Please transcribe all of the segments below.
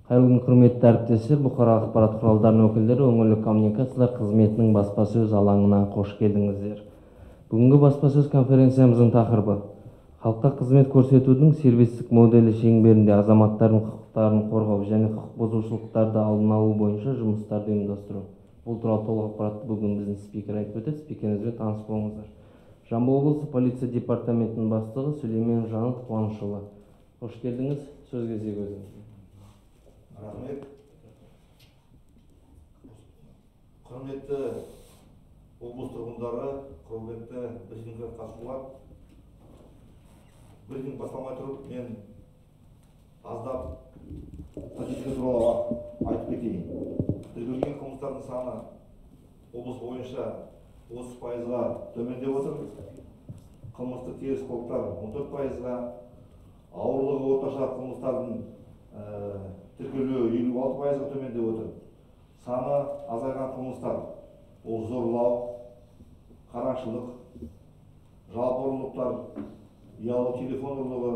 Кайрылган құрметті әріптестер, бұқаралық ақпарат құралдарының өкілдері, өңірлік коммуникациялар қызметінің баспасөз алаңына қош келдіңіздер. Бүгінгі баспасөз конференциямыздың тақырыбы халыққа қызмет көрсетудің сервистік моделі шеңберінде азаматтардың құқықтарын қорғау және құқық бұзушылықтарды алдын алу бойынша жұмыстарды ұйымдастыру. Бұл туралы толық ақпаратты бүгін біздің спикер айтып өтеді. Спикерімізбен таныс болыңыздар. Жамбыл облысы полиция департаментінің бастығы Сүлеймен Жанат Қуанышұлы. Қош келдіңіз. Сөз кезегі өзіңізге. Рахмет. Құрметті облыс тұрғындары, құрметті брифингке қатысушылар. Брифинг басталмай тұрып, мен аздап статистика туралы айтып кетейін. Тіркелген қылмыстардың саны облыс бойынша 30%-ға төмендеп отыр. Қылмыстық теріс қылықтар 14%-ға, ауырлығы орташа қылмыстардың тіркелуі 56%-ға төмендеп отыр. Саны азайған қылмыстар ол зорлау, қарақшылық, жалпы ұрлықтар, ұялы телефон ұрлығы,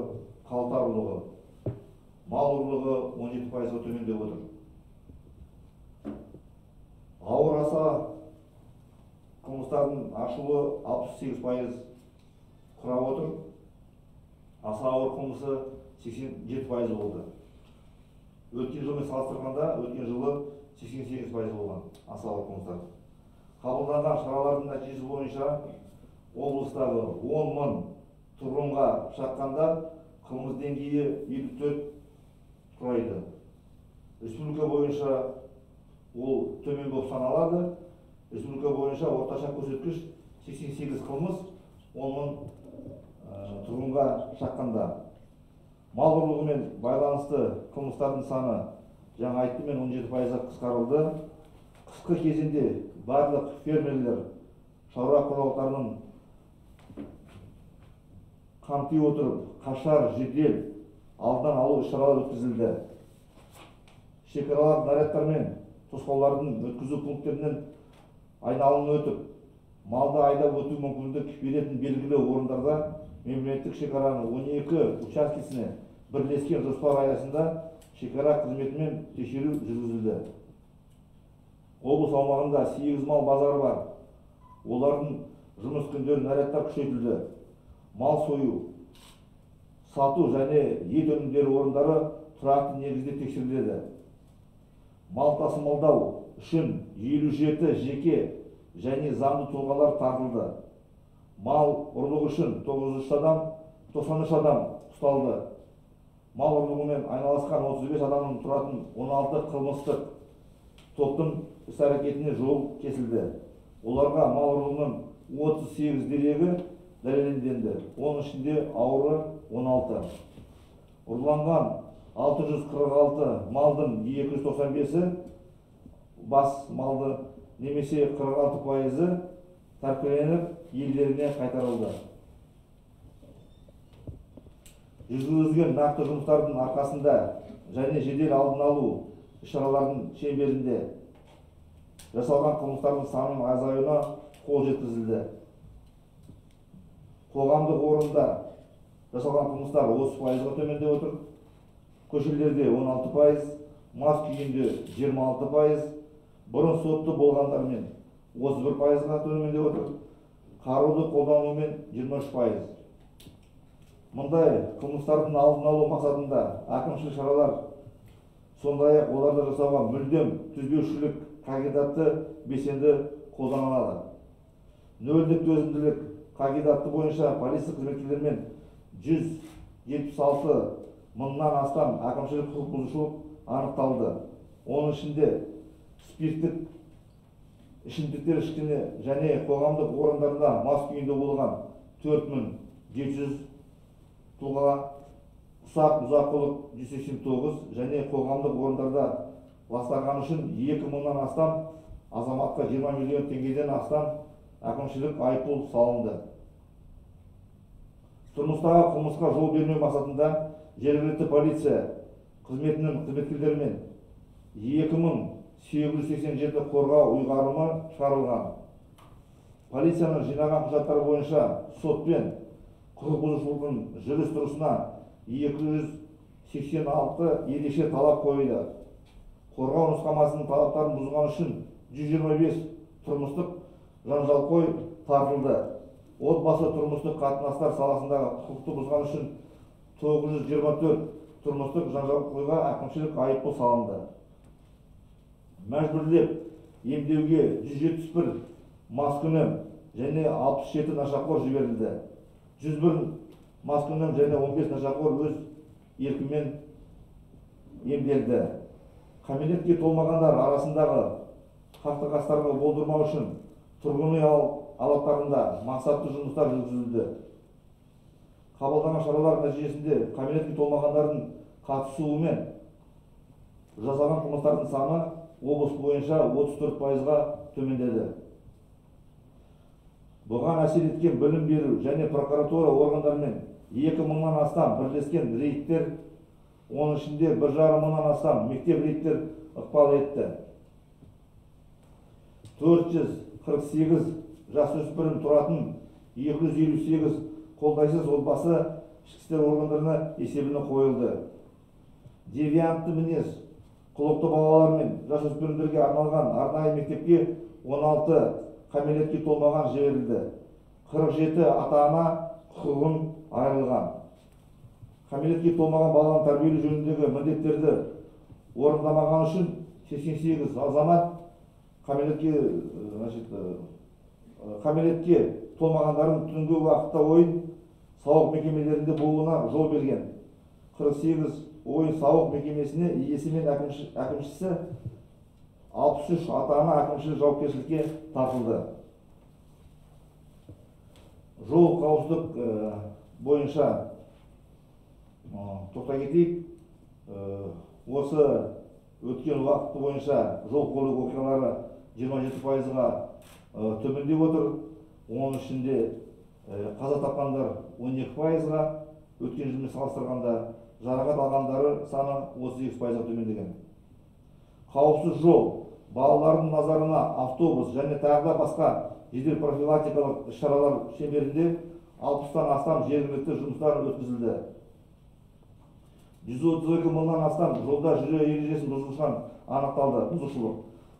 қалта ұрлығы, мал ұрлығы 17%-ға төмендеп отыр. Ауыр аса қылмыстардың ашылуы 68% құрап отыр. Аса ауыр қылмысы 87% болды. Өткен жылмен салыстырғанда, өткен жылы 88% болған аса ауыр қылмыстар. Қабылданған шаралардың нәтижесі бойынша облыстағы 10 мың тұрғынға шаққанда қылмыс деңгейі 54 құрайды. Республика бойынша ол төмен болып саналады. Республика бойынша орташа көрсеткіш 88 қылмыс 10 мың тұрғынға шаққанда. Мал ұрлығымен байланысты қылмыстардың саны жаңа айттым, 17%-ға қысқарылды. Қысқы кезеңде барлық фермерлер шаруа қожалықтарының қамти отырып, қашар, жедел алдын алу іс-шаралар өткізілді. Шекаралар нарядтармен тосқаулардың өткізу пункттерінен айналымын өтіп, малды айдап өту мүмкіндік беретін белгілі орындарда мемлекеттік шекараның 12 учаскесіне бірлескен жоспар аясында шекара қызметімен тексеру жүргізілді. Облыс аумағында 8 мал базары бар. Олардың жұмыс күндері нарядтар күшейтілді. Мал сою, сату және ет өнімдері орындары тұрақты негізде тексеріледі. Мал тасымалдау үшін 57 жеке және заңды тұлғалар тартылды. Мал ұрлығы үшін 93 адам ұсталды. Мал ұрлығымен айналысқан 35 адамның тұратын 16 қылмыстық топтың іс-әрекетіне жол кесілді. Оларға мал ұрлығының 38 дерегі дәлелденді. Оның ішінде ауыры 16. Ұрланған 646 малдың 295-і бас малды немесе 46%-і тәркіленіп елдеріне қайтарылды. Жүргізілген нақты жұмыстардың арқасында және жедел алдын алу іс-шаралардың шеңберінде жасалған қылмыстардың санының азаюына қол жеткізілді. Қоғамдық орында жасалған қылмыстар 30%-ға төмендеп отыр. Көшелерде 16%, мас күйінде 26%, бұрын сотты болғандармен 31%-ға төмендеп отыр. Қаруды қолданумен 23%. Мұндай қылмыстардың алдын алу мақсатында әкімшілік шаралар, сондай-ақ оларды жасауға мүлдем төзбеушілік қағидаты белсенді қолданылады. Нөлдік төзімділік қағидаты бойынша полиция қызметкерлерімен 176 мыңнан астам әкімшілік құқық бұзушылық анықталды. Оның ішінде спирттік ішімдіктер ішкені және қоғамдық орындарда мас күйінде болған 4700 тұлғаға, ұсақ бұзақылық 189 және қоғамдық орындарда ластағаны үшін 2 мыңнан астам азаматқа 20 миллион теңгеден астам әкімшілік айыппұл салынды. Тұрмыстағы қылмысқа жол бермеу мақсатында жергілікті полиция қызметінің қызметкерлерімен 2887 қорғау ұйғарымы шығарылған. Полицияның жинаған құжаттары бойынша сотпен құқық бұзушылықтың жүріс тұрысына 286 ерекше талап қойды. Қорғау нұсқамасының талаптарын бұзған үшін 125 тұрмыстық жанжалқой тартылды. Отбасы тұрмыстық қатынастар саласындағы құқықты бұзған үшін 924 тұрмыстық жанжалқойға әкімшілік айыппұл салынды. Мәжбүрлеп емдеуге 171 маскүнем және 67 нашақор жіберілді. 101 маскүнем және 15 нашақор өз еркімен емделді. Кәмелетке толмағандар арасындағы қақтығыстарға болдырмау үшін тұрғын үй алаптарында мақсатты жұмыстар жүргізілді. Қабылданған шаралар нәтижесінде кәмелетке толмағандардың қатысуымен жасалған қылмыстардың саны облыс бойынша 34%-ға төмендеді. Бұған әсер еткен білім беру және прокуратура органдарымен 2000-нан астам бірлескен рейдтер, оның ішінде 1,5 мыңнан астам мектеп рейдтер ықпал етті. 448 жасөспірім тұратын 258 қолдайсыз отбасы ішкі істер органдарына есебіне қойылды. Девиантты мінез, құлықты балалар мен жасөспірімдерге арналған арнайы мектепке 16 кәмелетке толмаған жіберілді. 47 ата-ана құқығын айырылған. Кәмелетке толмаған баланы тәрбиелеу жөніндегі міндеттерді орындамаған үшін 88 азамат кәмелетке толмағандардың түнгі уақытта ойын сауық мекемелерінде болуына жол берген. 48 ойын сауық мекемесіне иесі мен әкімшісі, 63 ата-ана әкімшілік жауапкершілікке тартылды. Жол қауіпсіздік бойынша тоқтай кетейік. Осы өткен уақыты бойынша жол көлік оқиғалары 27%-ға төмендеп отыр. Оның ішінде қаза тапқандар 12%-ға, өткен жылмен салыстырғанда жарақат алғандары саны 32%-ға төмендеген. Қауіпсіз жол, балалардың назарына автобус және тағы басқа жедел профилактикалық шаралар шеңберінде 60-тан астам жергілікті жұмыстар өткізілді. 132 мыңнан астам жолда жүру ережесін бұзушылық анықталды.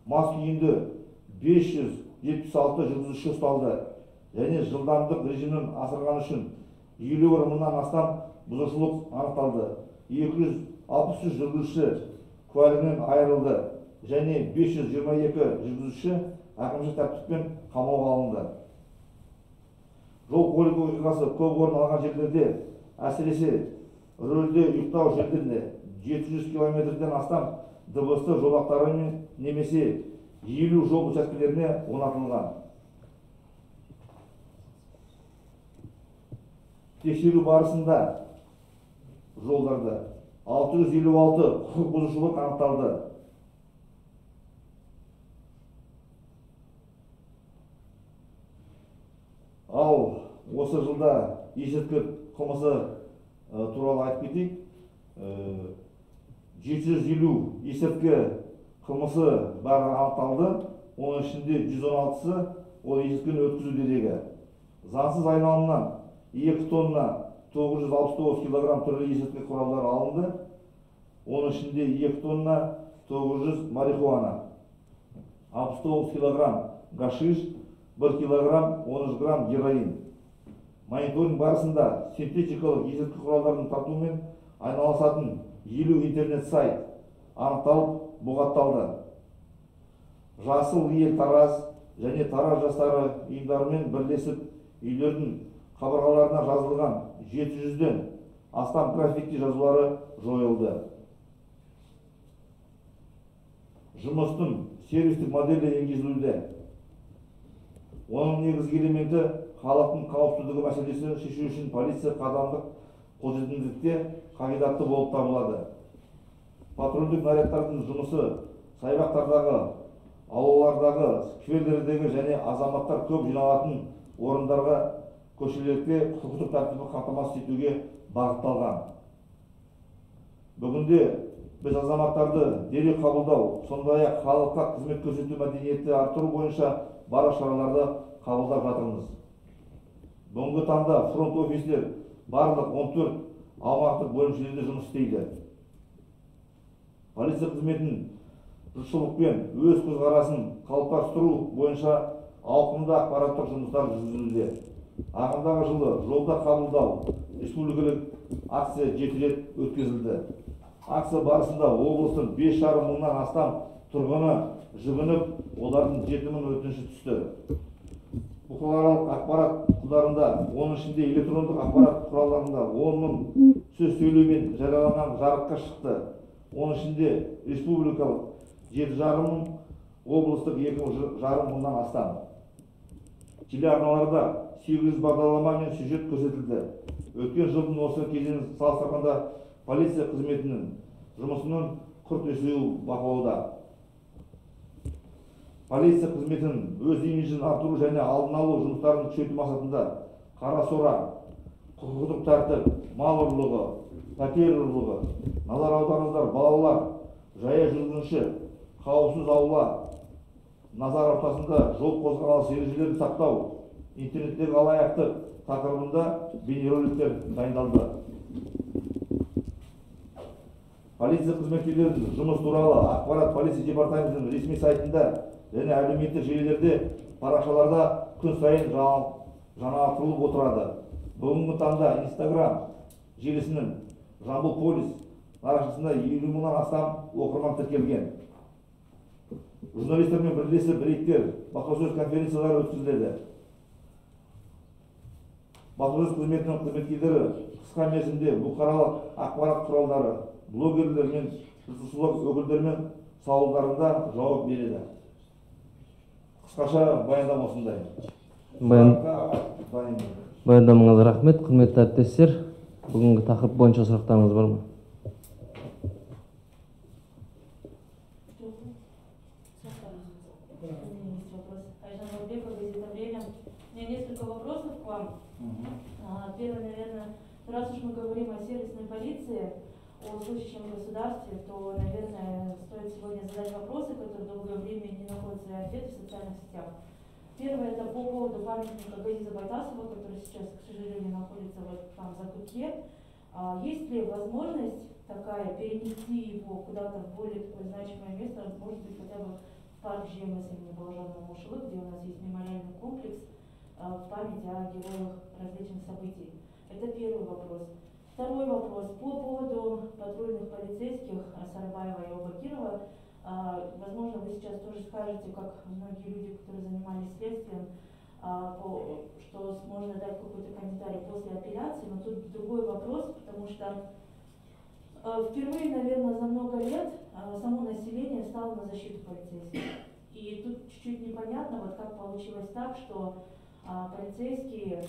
Мас күйінде 576 жүргізуші ұсталды және жылдамдық режимін асырған үшін 51 мыңнан астам бұзушылық анықталды. 263 жүргізуші куәлігінен айырылды және 522 жүргізуші әкімшілік тәртіппен қамауға алынды. Жол көлік оқиғасы көп орын алған жерлерде, әсіресе рөлде ұйықтау жерлерінде 700 км-ден астам дыбысты жолақтары немесе 50 жол учаскелеріне орнатылған. Тексеру барысында жолдарда 656 құқық бұзушылық анықталды. Ал осы жылда есірткі қылмысы туралы айтып кетейік. 750 есірткі қылмысы бар анықталды. Оның ішінде 116-сы ол есірткіні өткізу дерегі. Заңсыз айналымнан 2 тонна 969 килограмм түрлі есірткі құралдары алынды. Оның ішінде 2 тонна 900 марихуана, 69 килограмм гашиш, 1 килограмм 13 грамм героин. Мониторинг барысында синтетикалық есірткі құралдарын тартумен айналысатын 50 интернет сайт анықталып бұғатталды. Жасыл ел Тараз және Тараз жастары ұйымдарымен бірлесіп үйлердің қабырғаларына жазылған 700-ден астам граффити жазулары жойылды. Жұмыстың сервистік моделі енгізілуде. Оның негізгі элементі халықтың қауіпсіздігі мәселесі шешу үшін полиция қадамдық қолжетімділікте қағидатты болып табылады. Патрульдік нарядтардың жұмысы саябақтардағы, аулалардағы, скверлердегі және азаматтар көп жиналатын орындарға, көшелерде құқықтық тәртіпті қамтамасыз етуге бағытталған. Бүгінде біз азаматтарды дереу қабылдау, сондай-ақ халыққа қызмет көрсету мәдениетті арттыру бойынша барлық шараларды қабылдап жатырмыз. Бүгінгі таңда фронт офистер барлық 14 аумақтық бөлімшелерде жұмыс істейді. Полиция қызметінің жұртшылықпен өз көзқарасын қалыптастыру бойынша ауқымды ақпараттық жұмыстар жүргізілуде. Ағымдағы жылы жолда қабылдау республикалық акция 7 рет өткізілді. Акция барысында облыстың 5,5 мыңнан астам тұрғыны жүгініп, олардың 7 мың өтініші түсті. Бұқаралық ақпарат құралдарында, оның ішінде электрондық ақпарат құралдарында 10 мың сөз сөйлеумен жарияланған жарыққа шықты. Оның ішінде республикалық 7,5 мың, облыстық 2,5 мыңнан астам. Телеарналарда 800 бағдарлама мен сюжет көрсетілді. Өткен жылдың осы кезеңін салыстырғанда полиция қызметінің жұмысының күрт өсуі бақылауда. Полиция қызметінің өз имиджін арттыру және алдын алу жұмыстарын күшейту мақсатында қарасора, құқықтық тәртіп, мал ұрлығы, пәтер ұрлығы, назар аударыңыздар, балалар, жаяу жүргінші, қауіпсіз аула, назар ортасында жол қозғалыс ережелерін сақтау, интернеттегі алаяқтық тақырыбында бейнероликтер дайындалды. Полиция қызметкерлерінің жұмыс туралы ақпарат полиция департаментінің ресми сайтында және әлеуметтік желілерде парақшаларда күн сайын жаңартылып отырады. Бүгінгі таңда Instagram желісінің Жамбыл полис парақшасында 50 мыңнан астам оқырман тіркелген. Журналистермен бірлесіп рейдтер, баспасөз конференциялары өткізіледі. Баспасөз қызметінің қызметкерлері қысқа мерзімде бұқаралық ақпарат құралдары, блогерлер мен жұртшылық өкілдерімен сауалдарында жауап береді. Қысқаша баяндама осындай. Баяндамаңызға рахмет. Құрметті әріптестер, бүгінгі тақырып бойынша сұрақтарыңыз бар ма? У меня несколько вопросов к вам. Первый, наверное, раз уж мы говорим о сервисной полиции, о служащем государстве, то, наверное, стоит сегодня задать вопросы, которые долгое время не находят свои ответы в социальных сетях. Первое, это по поводу памятника Газиза Байтасова, который сейчас, к сожалению, находится вот там за Кутье. Есть ли возможность такая перенести его куда-то в более такое значимое место, может быть, хотя бы в парк ЖМС имени Балажана Мушылы, где у нас есть мемориальный комплекс в память о героях различных событий? Это первый вопрос. Второй вопрос. По поводу патрульных полицейских Сарабаева и Обакирова. Возможно, вы сейчас тоже скажете, как многие люди, которые занимались следствием, что можно дать какой-то комментарий после апелляции, но тут другой вопрос, потому что впервые, наверное, за много лет само население стало на защиту полицейских. И тут чуть-чуть непонятно, вот как получилось так, что полицейские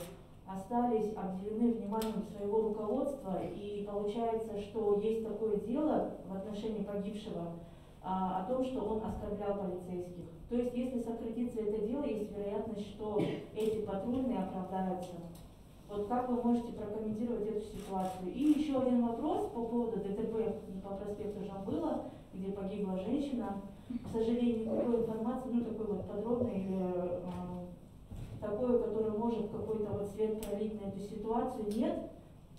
остались обделены вниманием своего руководства, и получается, что есть такое дело в отношении погибшего о том, что он оскорблял полицейских. То есть, если сократится это дело, есть вероятность, что эти патрульные оправдаются. Вот как вы можете прокомментировать эту ситуацию? И еще один вопрос по поводу ДТП по проспекту Жамбыла, где погибла женщина. К сожалению, никакой информации, ну такой вот подробной или такой, который может какой-то вот свет пролить на эту ситуацию, нет.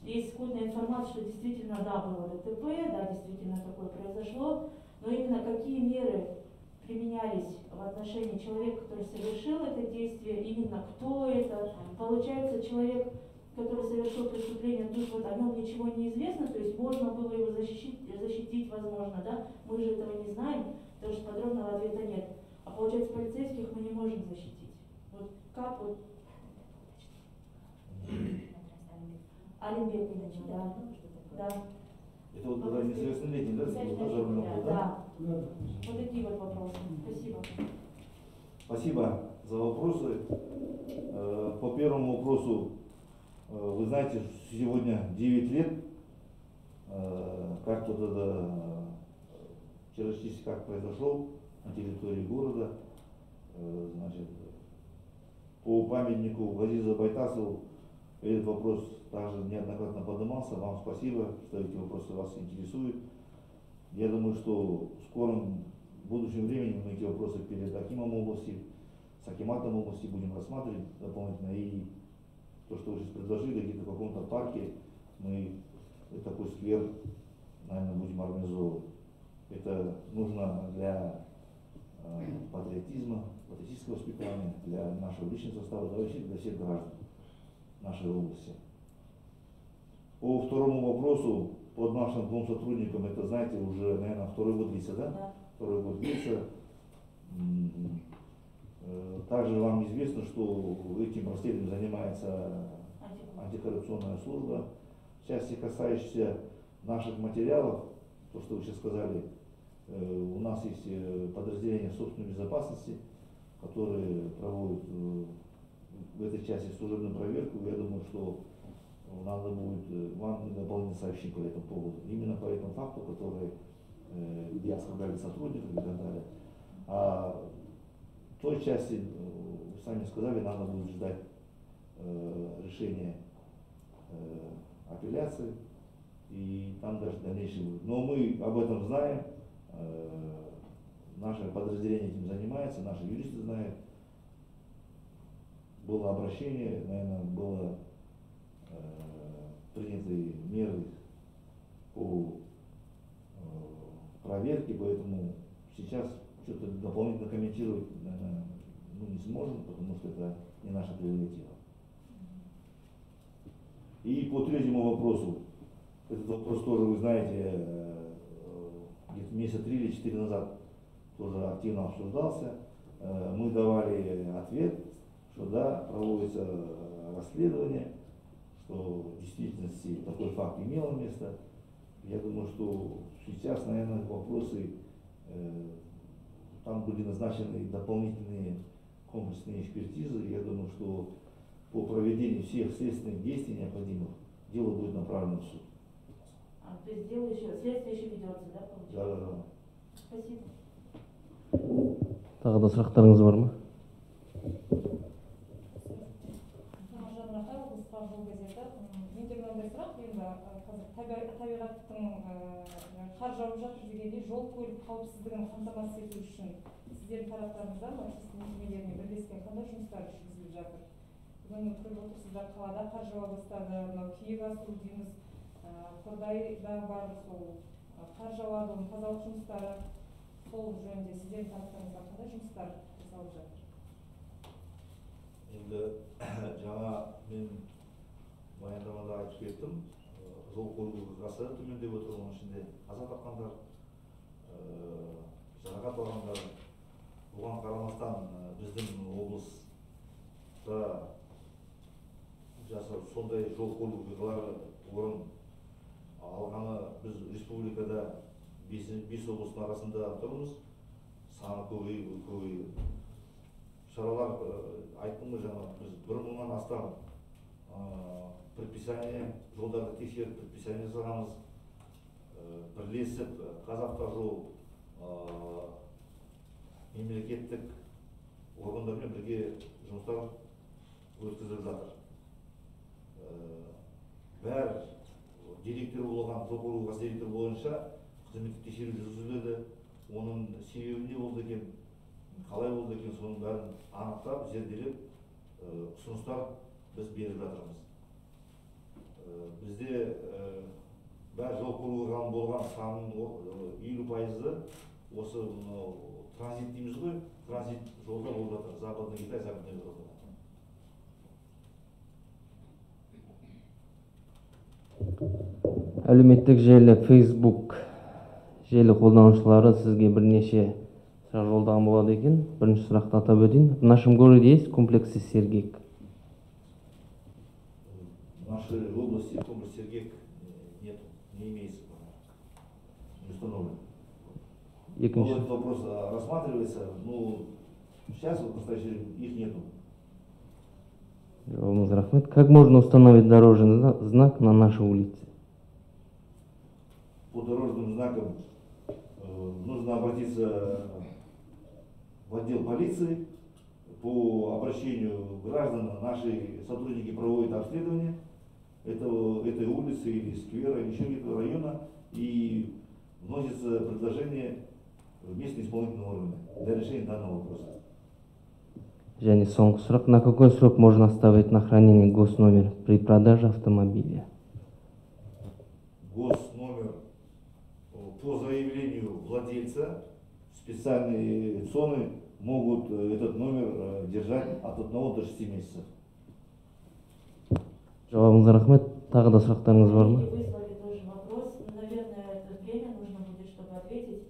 Есть скудная информация, что действительно, да, было ДТП, да, действительно такое произошло, но именно какие меры применялись в отношении человека, который совершил это действие, именно кто это. Получается, человек, который совершил преступление, тут вот о нем ничего не известно, то есть можно было его защитить, возможно, да, мы же этого не знаем, потому что подробного ответа нет. А получается, полицейских мы не можем защитить. Вот как вот... Алимбек, да. Да. Это вот когда несовершеннолетний, да, зажженный, да? Вот такие вот вопросы. Спасибо. Спасибо за вопросы. По первому вопросу, вы знаете, сегодня 9 лет, как вот это террористический акт произошел на территории города. Значит, по памятнику Газиза Байтасову этот вопрос также неоднократно поднимался. Вам спасибо, что эти вопросы вас интересуют. Я думаю, что в скором будущем времени мы эти вопросы перед Акимом области, с Акиматом области будем рассматривать дополнительно. И то, что вы сейчас предложили, где-то в каком-то парке мы такой сквер, наверное, будем организовывать. Это нужно для патриотизма, патриотического воспитания, для нашего личного состава, да, вообще для всех граждан нашей области. По второму вопросу, по нашим двум сотрудникам, это, знаете, уже, наверное, второй год длится, да? Да. Второй год длится. Также вам известно, что этим расследованием занимается антикоррупционная служба. В части, касающейся наших материалов, то, что вы сейчас сказали, у нас есть подразделение собственной безопасности, которые проводят в этой части служебную проверку. Я думаю, что надо будет вам дополнительно сообщить по этому поводу. Именно по этому факту, который где оскорбляли сотрудников и так далее. А в той части, вы сами сказали, надо будет ждать решения апелляции, и там даже дальнейшее будет. Но мы об этом знаем, наше подразделение этим занимается, наши юристы знают. Было обращение, наверное, было приняты меры по проверке, поэтому сейчас что-то дополнительно комментировать, наверное, мы не сможем, потому что это не наша прерогатива. И по третьему вопросу, этот вопрос тоже, вы знаете, где-то месяца 3 или 4 назад тоже активно обсуждался. Мы давали ответ, что да, проводится расследование, что в действительности такой факт имел место. Я думаю, что сейчас, наверное, вопросы, там были назначены дополнительные комплексные экспертизы. Я думаю, что по проведению всех следственных действий необходимых дело будет направлено в суд. То есть дело еще, следствие еще ведется, да, получается? Да. Спасибо. Тағы да сұрақтарыңыз бар ма? Маржан Рахаева, Ысқақ жол газеті. Менде мынандай сұрақ, енді қазір табиғаттың қар жауып жатыр дегенде жол көлік қауіпсіздігін қамтамасыз ету үшін сіздердің тараптарыңыздан әріптестік мекемелермен бірлескен қандай жұмыстар жүргізіліп жатыр? Бүгін көріп отырсыздар, қалада қар жауа бастады, мынау киік асу дейміз, Қордайда бар, сол қар жауады, оның тазалық жұмыстары, сол жөнінде сіздердің тараптарыңыздан қандай жұмыстар жасалып жатыр? Енді жаңа мен баяндамада айтып кеттім, жол көлік оқиғасы төмендеп отыр, оның ішінде қаза тапқандар, жарақат алғандар. Бұған қарамастан біздің облыста сондай жол көлік оқиғалары орын алғаны, біз республикада 5 облыстың арасында тұрмыз, саны көбейіп. Шаралар айттым ғой жаңа, біз 1000-нан астам предписание, жолдарды тексеріп предписание жасағанбыз. Бірлесіп Қазавтожол мемлекеттік органдармен бірге жұмыстар өткізіліп жатыр. Бәр директор болған, жол көлік оқиғасы директор бойынша қызметтік тексеру жүргізіледі. Оның себебі не болды екен, қалай болды екен, соның бәрін анықтап, зерделеп, ұсыныстар біз беріп жатырмыз. Бізде бәр жол көлік оқиғасының болған санының 50%-ы осы транзит дейміз ғой, транзит жолда болып жатыр. Западный Китай, Западный Европа. Әлеуметтік желі Facebook желі қолданушылары сізге бірнеше сұрақ жолдаған болады екен. Бірінші сұрақты атап өтейін. В нашем городе есть комплексы Сергек? В нашей области комплекс Сергек нет, не имеется, не установлен. Этот вопрос рассматривается, но сейчас в настоящее их нету. Жауабыңыз рахмет. Как можно установить дорожный знак на нашей улице? По дорожным знакам нужно обратиться в отдел полиции. По обращению граждан наши сотрудники проводят обследование этой улицы или сквера, или еще какого-то района, и вносится предложение в местные исполнительные органы для решения данного вопроса. Және соңғы сұрақ. На какой срок можно оставить на хранение госномер при продаже автомобиля? госномер по заявлению владельца, специальные ЦОНы могут этот номер держать от 1 до 6 месяцев. Жауабыңызға рахмет. Тағы да сұрақтарыңыз бар ма? Вы выслали тоже вопрос. Наверное, это время нужно будет, чтобы ответить.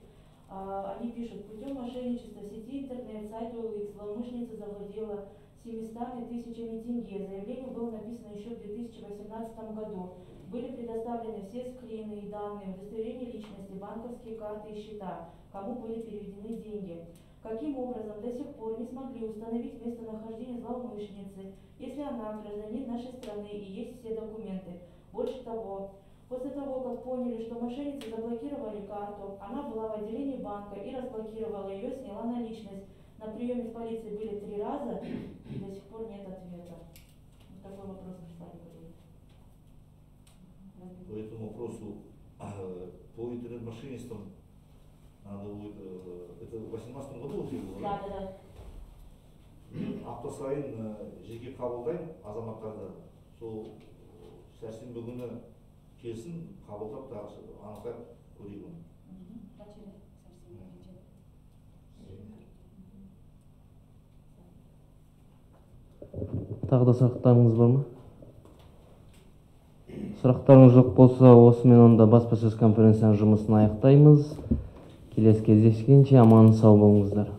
Они пишут, путем мошенничества в сети интернет, сайт OLX, злоумышленница завладела 700 тысячами тенге. Заявление было написано еще в 2018 году. Были предоставлены все скрины и данные, удостоверения личности, банковские карты и счета, кому были переведены деньги. Каким образом до сих пор не смогли установить местонахождение злоумышленницы, если она гражданин нашей страны и есть все документы? Больше того, после того, как поняли, что мошенницы заблокировали карту, она была в отделении банка и разблокировала ее, сняла наличность. На приеме в полиции были 3 раза, и до сих пор нет ответа. Вот такой вопрос прислали. По этому вопросу по интернет-мошенничествам надо будет, это в 2018 году было? Да. Мен апта сайын жеке қабылдаймын азаматтарды. Сол сәрсенбі күні келсін, қабылдап анықтап көрейік оны. Тағы да сұрақтарыңыз бар ма? Сұрақтарыңыз жоқ болса, осымен онда баспасөз конференцияның жұмысын аяқтаймыз. Келесі кездескенше аман сау болыңыздар.